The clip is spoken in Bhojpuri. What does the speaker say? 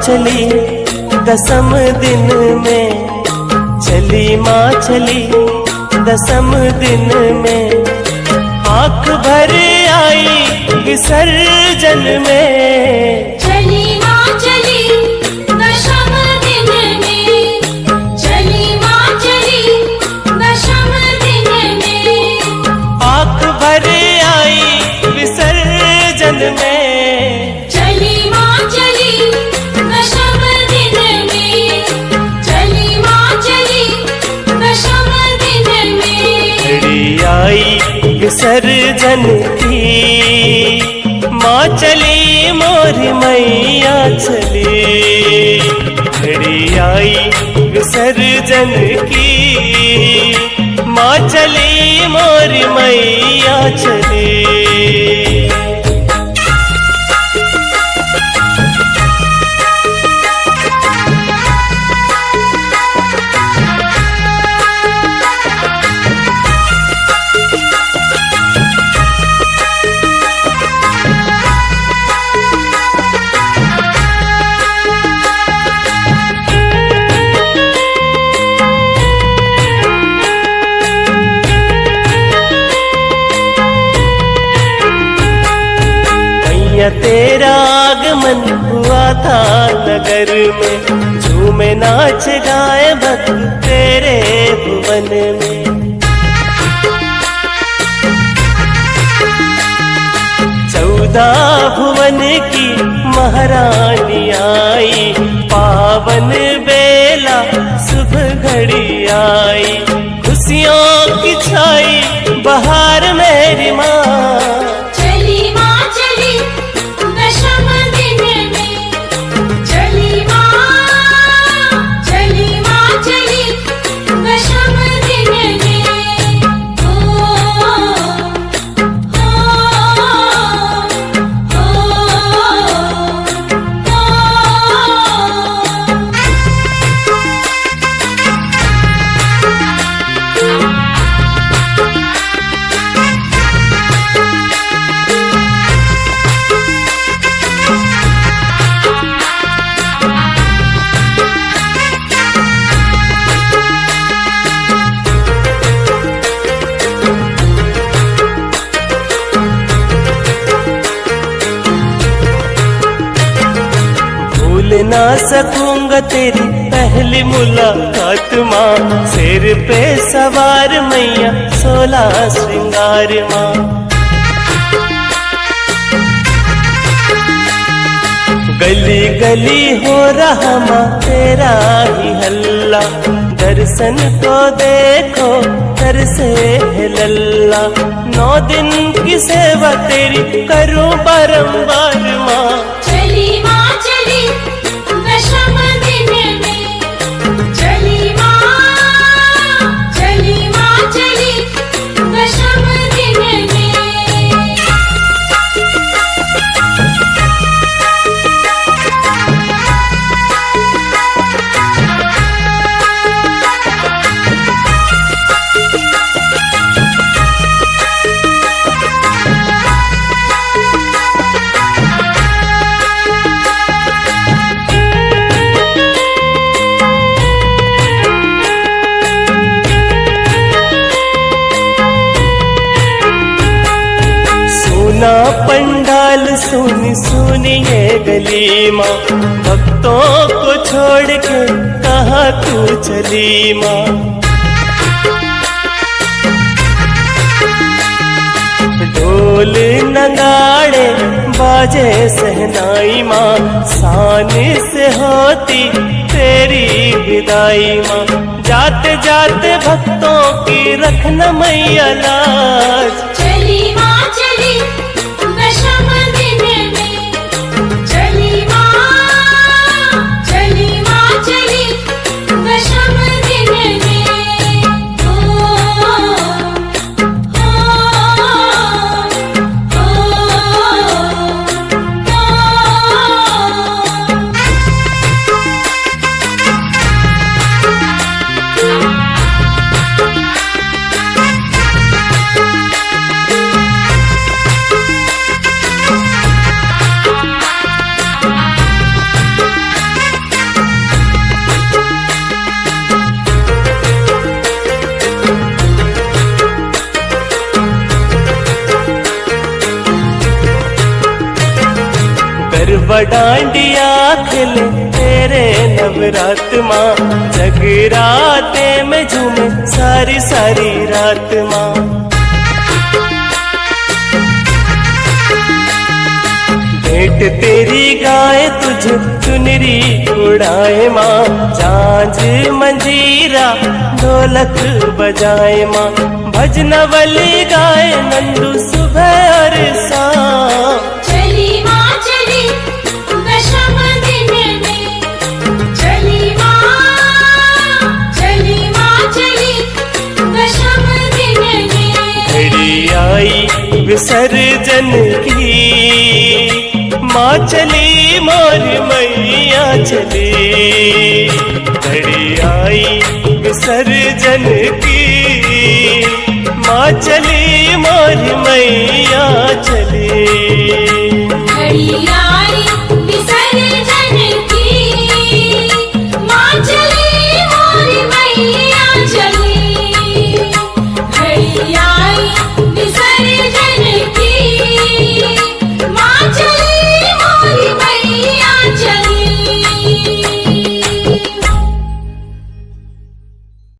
चली दसम दिन में, चली माँ चली दसम दिन में, आँख भर आई विसर्जन में। चली माँ चली दशम दिन में, चली माँ चली दशम दिन में, आँख भर आई विसर्जन में। चली माँ चली दशम दिन में, चली माँ चली दशम दिन में। घड़ी आई विसर्जन की, माँ चली मोरी मैया चली। घड़ी आई विसर्जन की, माँ चली मोरी मैया चली। तेरा आगमन हुआ था नगर में, झूमे नाच गाए भक्त तेरे भुवन में। 14 भुवन की महारानी आई, पावन बेला शुभ घड़ी आई, खुशियों की छाई बहार मेरी माँ। भूल ना सकूंगा तेरी पहली मुलाकात माँ, सिर पे सवार मैया 16 श्रृंगार माँ। गली गली हो रहा माँ तेरा ही हल्ला, दर्शन को देखो दर से है लल्ला। 9 दिन की सेवा तेरी करूं बारंबार माँ। चली माँ चली दशम दिन में, चली माँ चली दशम दिन में। ना पंडाल सुनी सुनी ये गली माँ, भक्तों को छोड़ के कहाँ तू चली माँ। ढोल नगाड़े बाजे सहनाई माँ, शान से होती तेरी विदाई माँ। जाते जाते भक्तों की रखना मैया लाज। चली माँ चली दशम दिन में, चली माँ चली दशम दिन में। डांडिया खिले तेरे नवरात माँ, जगराते में झूमे सारी सारी रात माँ। भेंट तेरी गाए तुझे चुनरी उड़ाए माँ, झांझ मंजीरा ढोलक बजाए माँ, भजनवली गाए नंदू सुबह और शाम। चली माँ चली दशम दिन में, चली माँ चली दशम दिन में। घड़ी आई विसर्जन की, माँ चली मोर मैया चली। घड़ी आई विसर्जन की, माँ चली मोर मैया